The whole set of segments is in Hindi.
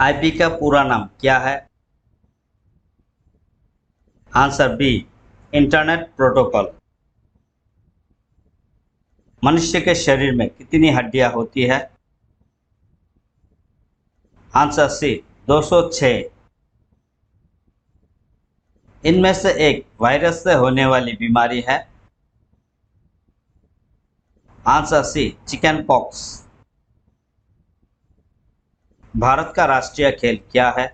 आईपी का पूरा नाम क्या है? Answer B, internet protocol. मनुष्य के शरीर में कितनी हड्डियां होती है? Answer C, 206। इनमें से एक वायरस से होने वाली बीमारी है। Answer C, chicken pox. Bharat का राष्ट्रीय खेल क्या है?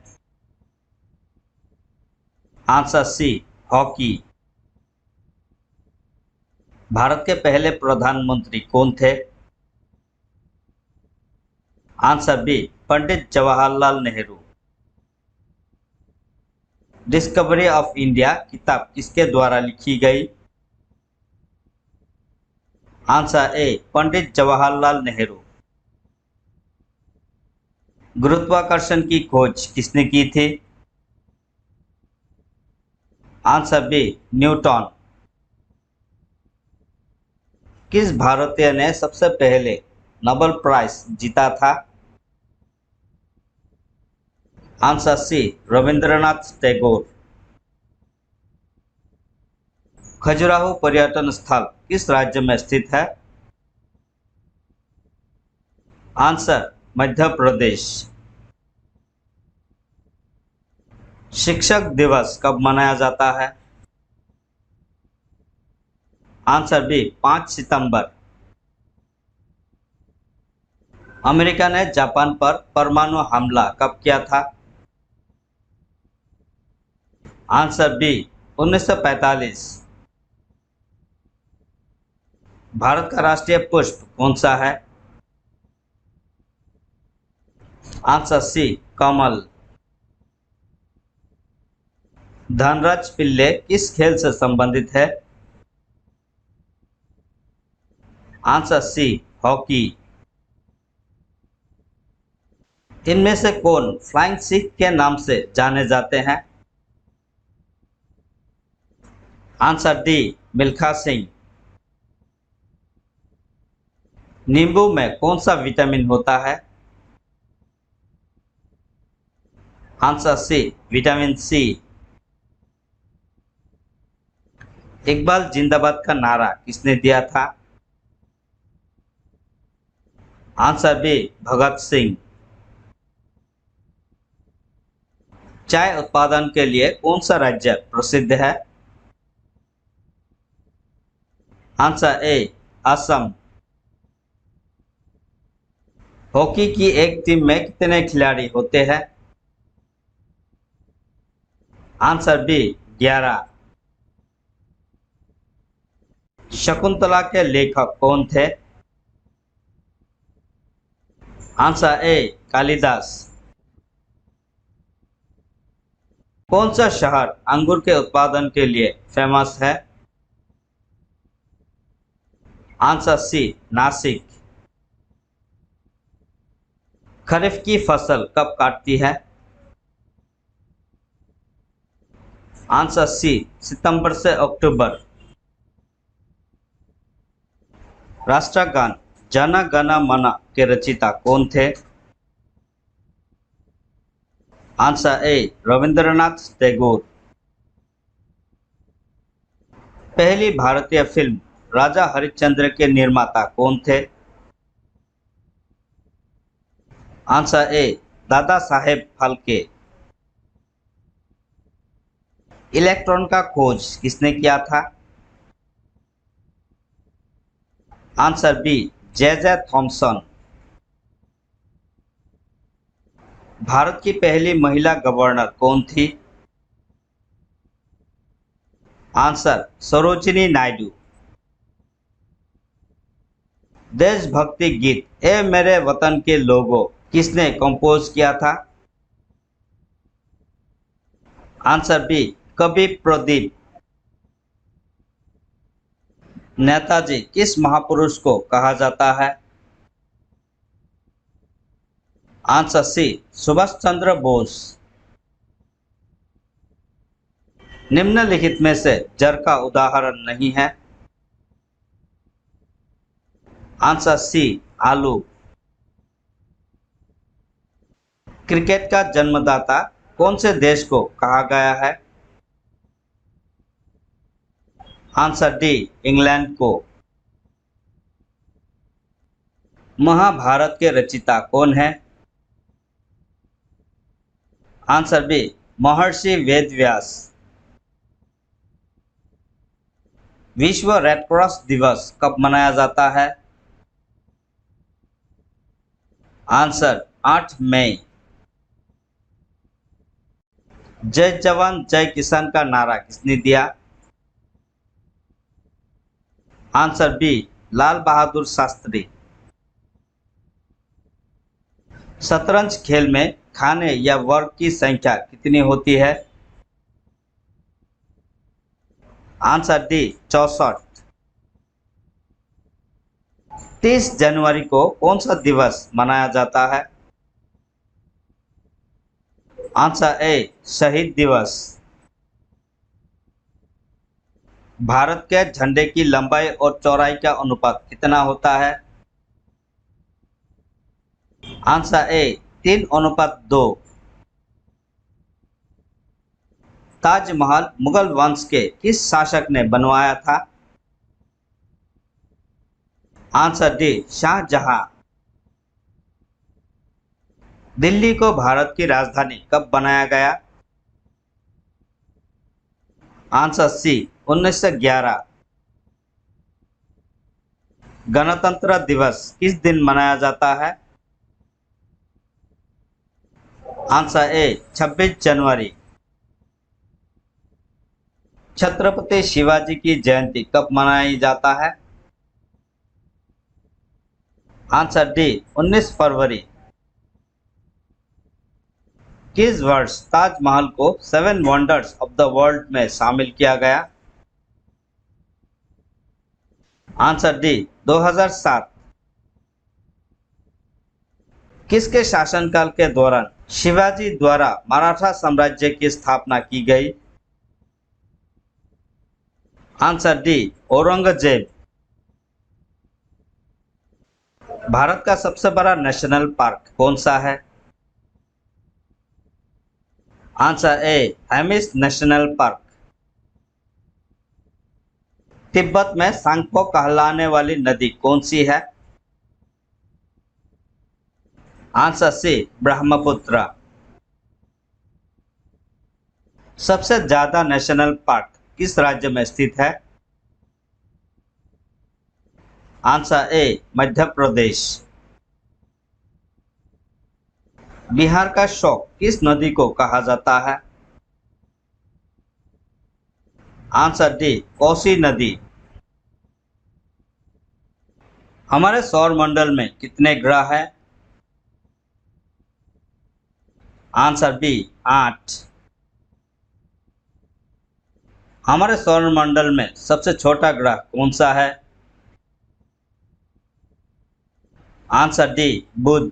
Answer C, hockey. भारत के पहले प्रधानमंत्री कौन थे? Answer B, Pandit Jawaharlal Nehru. Discovery of India किताब किसके द्वारा लिखी गई? Answer A, Pandit Jawaharlal Nehru. गुरुत्वाकर्षण की खोज किसने की थी? Answer B, Newton. किस भारतीय ने सबसे पहले नोबेल प्राइज जीता था? Answer C, Rabindranath Tagore. खजुराहो पर्यटन स्थल किस राज्य में स्थित है? आंसर, मध्य प्रदेश। शिक्षक दिवस कब मनाया जाता है? आंसर बी, 5 सितंबर। अमेरिका ने जापान पर परमाणु हमला कब किया था? Answer B, 1945। भारत का राष्ट्रीय पुष्प कौन सा है? आंसर सी, कमल। धनराज पिल्ले किस खेल से संबंधित है? Answer C, hockey. इनमें से कौन फ्लाइंग सिख के नाम से जाने जाते हैं? Answer D, Milkha Singh. नींबू में कौन सा विटामिन होता है? Answer C, vitamin C. इकबाल जिंदाबाद का नारा किसने दिया था? Answer B, Bhagat Singh. चाय उत्पादन के लिए कौन सा राज्य प्रसिद्ध है? आंसर ए, असम। हॉकी की एक टीम में कितने खिलाड़ी होते हैं? Answer B, 11। शकुंतला के लेखक कौन थे? Answer A, Kalidas. कौन सा शहर अंगूर के उत्पादन के लिए फेमस है? आंसर सी, नासिक। खरीफ की फसल कब काटती है? आंसर सी, सितंबर से अक्टूबर। राष्ट्रगान जन गण मन के रचयिता कौन थे? Answer A, Rabindranath Tagore. पहली भारतीय फिल्म राजा हरिश्चंद्र के निर्माता कौन थे? Answer A, Dada Saheb Phalke. Electron का खोज किसने किया था? आंसर बी, जे जे थॉमसन। भारत की पहली महिला गवर्नर कौन थी? आंसर, सरोजिनी नायडू। देशभक्ति गीत ए मेरे वतन के लोगों किसने कंपोज किया था? आंसर बी, कवि प्रदीप। नेताजी किस महापुरुष को कहा जाता है? आंसर सी, सुभाष चंद्र बोस। निम्नलिखित में से जर का उदाहरण नहीं है? आंसर सी, आलू। क्रिकेट का जन्मदाता कौन से देश को कहा गया है? आंसर डी, इंग्लैंड को। महाभारत के रचयिता कौन है? आंसर बी, महर्षि वेदव्यास। विश्व रेड क्रॉस दिवस कब मनाया जाता है? आंसर 8 मई। जय जवान जय किसान का नारा किसने दिया? Answer B, Lal Bahadur Shastri. शतरंज खेल में खाने या वर्ग की संख्या कितनी होती है? Answer D, 64। 30 जनवरी को कौन सा दिवस मनाया जाता है? आंसर ए, शहीद दिवस। भारत के झंडे की लंबाई और चौड़ाई का अनुपात कितना होता है? आंसर ए, 3:2। ताजमहल मुगल वंश के किस शासक ने बनवाया था? Answer D, Shahjahan. दिल्ली को भारत की राजधानी कब बनाया गया? Answer C, 1911। गणतंत्र दिवस किस दिन मनाया जाता है? आंसर ए, 26 जनवरी। छत्रपति शिवाजी की जयंती कब मनाई जाता है? आंसर डी, 19 फरवरी। किस वर्ष ताजमहल को 7 वंडर्स ऑफ द वर्ल्ड में शामिल किया गया? Answer D, 2007। किसके शासनकाल के दौरान शिवाजी द्वारा मराठा साम्राज्य की स्थापना की गई? Answer D, Aurangzeb. भारत का सबसे बड़ा नेशनल पार्क कौन सा है? Answer A, Hemis national park. Tibet में सांगपो कहलाने वाली नदी कौन सी है? Answer C, Brahmaputra. सबसे ज्यादा नेशनल पार्क किस राज्य में स्थित है? आंसर ए, मध्य प्रदेश। बिहार का शोक किस नदी को कहा जाता है? आंसर डी, कोसी नदी। हमारे सौर मंडल में कितने ग्रह हैं? Answer B, 8। हमारे सौर मंडल में सबसे छोटा ग्रह कौन सा है? आंसर डी, बुध।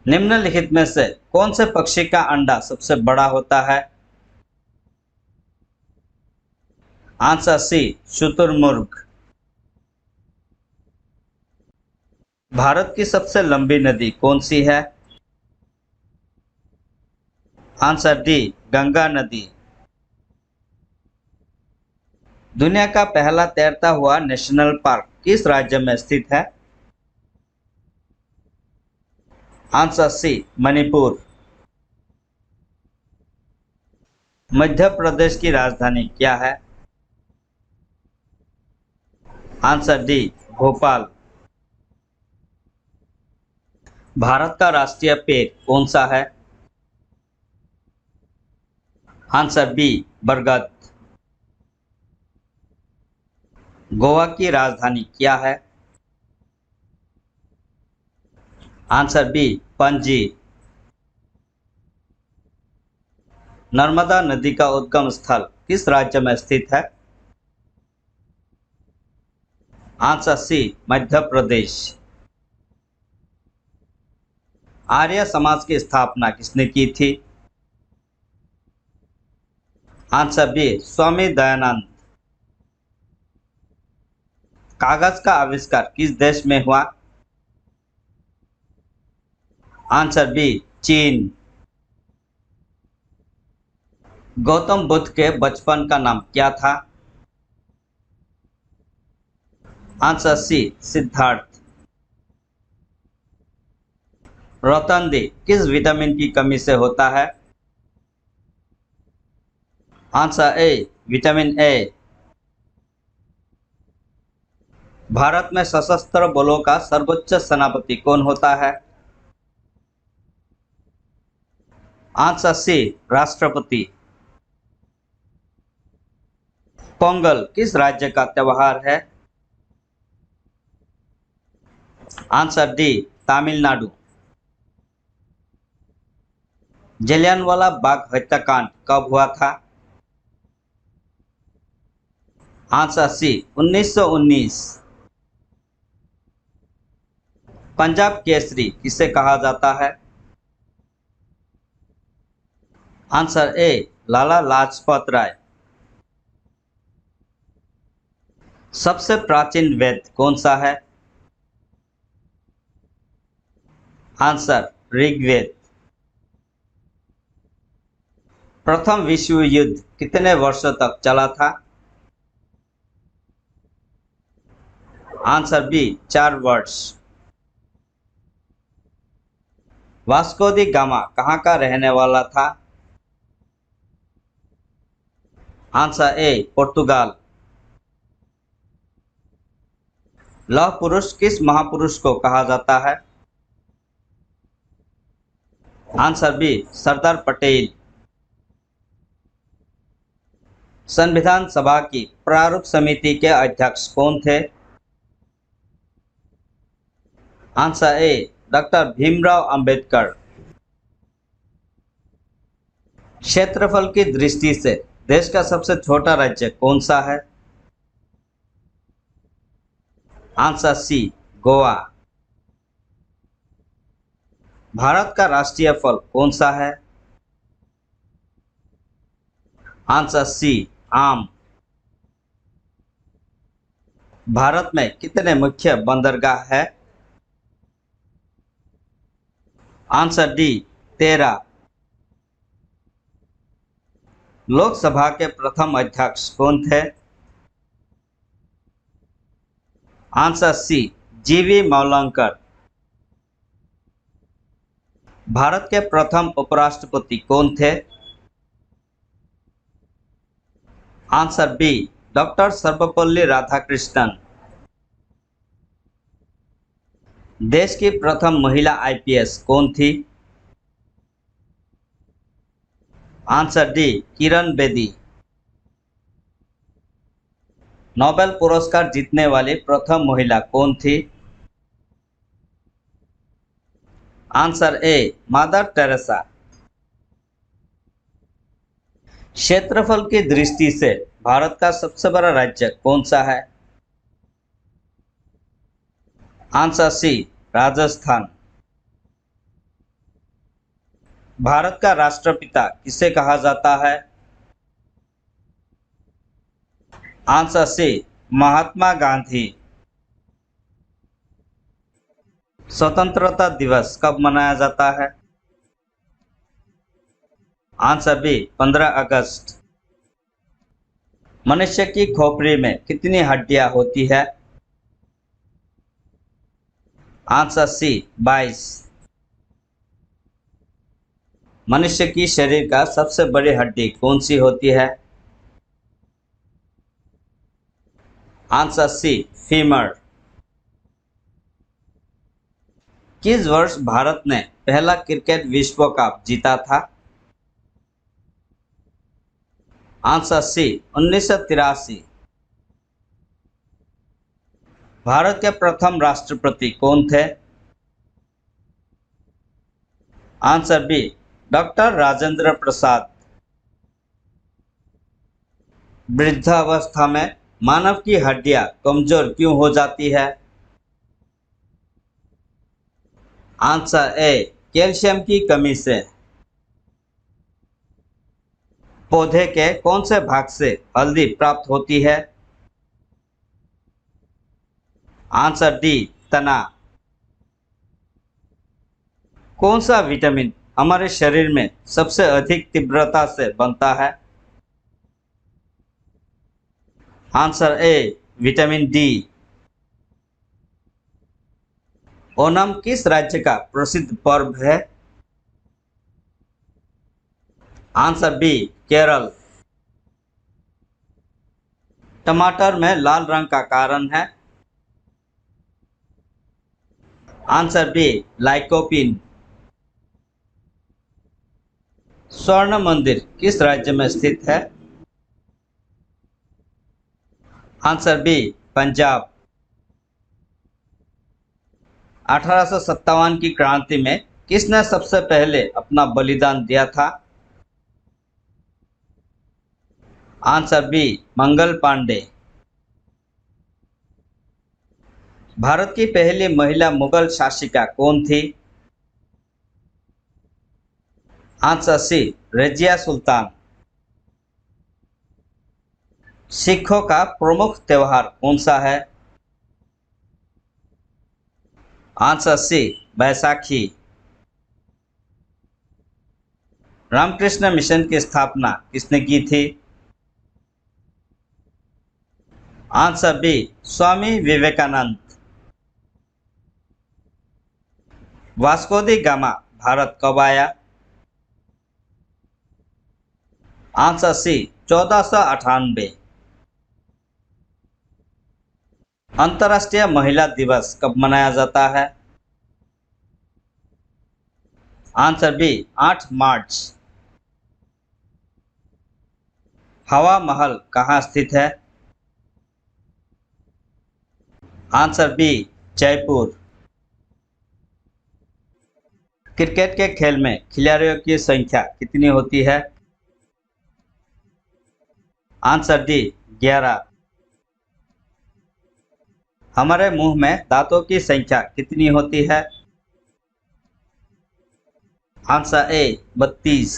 निम्नलिखित में से कौन से पक्षी का अंडा सबसे बड़ा होता है? आंसर सी, शुतुरमुर्ग। भारत की सबसे लंबी नदी कौन सी है? आंसर डी, गंगा नदी। दुनिया का पहला तैरता हुआ नेशनल पार्क किस राज्य में स्थित है? आंसर सी, मणिपुर। मध्य प्रदेश की राजधानी क्या है? Answer D, Bhopal. भारत का राष्ट्रीय पेड़ कौन सा है? आंसर बी, बरगद। गोवा की राजधानी क्या है? Answer B, Panaji. नर्मदा नदी का उद्गम स्थल किस राज्य में स्थित है? आंसर सी, मध्य प्रदेश। आर्य समाज की स्थापना किसने की थी? Answer B, Swami Dayanand. कागज का आविष्कार किस देश में हुआ? आंसर बी चीन। गौतम बुद्ध के बचपन का नाम क्या था? आंसर सी सिद्धार्थ। रोतनदी किस विटामिन की कमी से होता है? Answer A vitamin A. Bharat में सशस्त्र बलों का सर्वोच्च सेनापति कौन होता है? आंसर सी राष्ट्रपति। पोंगल किस राज्य का त्योहार है? Answer D Tamil Nadu. जलियांवाला बाग हत्याकांड कब हुआ था? आंसर सी 1919। पंजाब केसरी किसे कहा जाता है? आंसर ए लाला लाजपत राय। सबसे प्राचीन वेद कौन सा है? आंसर ऋग्वेद। प्रथम विश्व युद्ध कितने वर्षों तक चला था? आंसर बी 4 वर्ष। वास्को दी गामा कहाँ का रहने वाला था? आंसर ए पुर्तगाल। लौह पुरुष किस महापुरुष को कहा जाता है? Answer B Sardar Patel. संविधान सभा की प्रारूप समिति के अध्यक्ष कौन थे? Answer A doctor Bhimrao Ambedkar. क्षेत्रफल की दृष्टि से देश का सबसे छोटा राज्य कौन सा है? आंसर सी गोवा। भारत का राष्ट्रीय फल कौन सा है? आंसर सी आम। भारत में कितने मुख्य बंदरगाह है? Answer D 13। लोकसभा के प्रथम अध्यक्ष कौन थे? आंसर सी जीवी मौलंकर। भारत के प्रथम उपराष्ट्रपति कौन थे? Answer B doctor Sarvepalli Radhakrishnan. देश की प्रथम महिला आईपीएस कौन थी? Answer D Kiran Bedi. Nobel पुरस्कार जीतने वाली प्रथम महिला कौन थी? Answer A mother Teresa. क्षेत्रफल की दृष्टि से भारत का सबसे बड़ा राज्य कौन सा है? आंसर सी राजस्थान। भारत का राष्ट्रपिता किसे कहा जाता है? Answer C Mahatma Gandhi. स्वतंत्रता दिवस कब मनाया जाता है? आंसर बी 15 अगस्त। मनुष्य की खोपड़ी में कितनी हड्डियां होती है? Answer C 22। मनुष्य की शरीर का सबसे बड़ी हड्डी कौन सी होती है? Answer C femur. किस वर्ष भारत ने पहला क्रिकेट विश्व कप जीता था? आंसर सी 1983। भारत के प्रथम राष्ट्रपति कौन थे? Answer B doctor Rajendra Prasad. वृद्धावस्था में मानव की हड्डियां कमजोर क्यों हो जाती है? आंसर ए कैल्शियम की कमी से। पौधे के कौन से भाग से हल्दी प्राप्त होती है? आंसर डी तना। कौन सा विटामिन हमारे शरीर में सबसे अधिक तीव्रता से बनता है? Answer A vitamin D. Onam किस राज्य का प्रसिद्ध पर्व है? Answer B Kerala. टमाटर में लाल रंग का कारण है? Answer B lycopene. स्वर्ण मंदिर किस राज्य में स्थित है? Answer B Punjab. 1857 की क्रांति में किसने सबसे पहले अपना बलिदान दिया था? Answer B Mangal Pandey. भारत की पहली महिला मुगल शासिका कौन थी? Answer C Razia Sultan. सिखों का प्रमुख त्योहार कौन सा है? आंसर सी बैसाखी। रामकृष्ण मिशन की स्थापना किसने की थी? Answer B Swami Vivekananda. Vasco दी गामा भारत कब आया? Answer C 1498। अंतर्राष्ट्रीय महिला दिवस कब मनाया जाता है? आंसर बी 8 मार्च। हवा महल कहाँ स्थित है? Answer B Jaipur. क्रिकेट के खेल में खिलाड़ियों की संख्या कितनी होती है? Answer D 11। हमारे मुंह में दांतों की संख्या कितनी होती है? आंसर ए 32।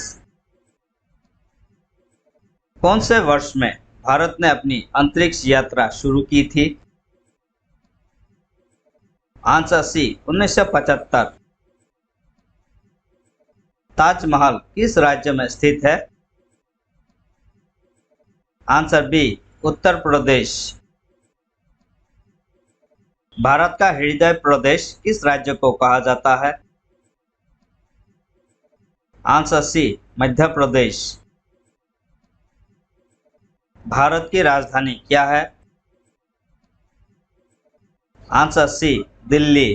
कौन से वर्ष में भारत ने अपनी अंतरिक्ष यात्रा शुरू की थी? Answer C 1975। ताजमहल किस राज्य में स्थित है? Answer B Uttar Pradesh. भारत का हृदय प्रदेश किस राज्य को कहा जाता है? आंसर सी मध्य प्रदेश। भारत की राजधानी क्या है? Answer C Delhi.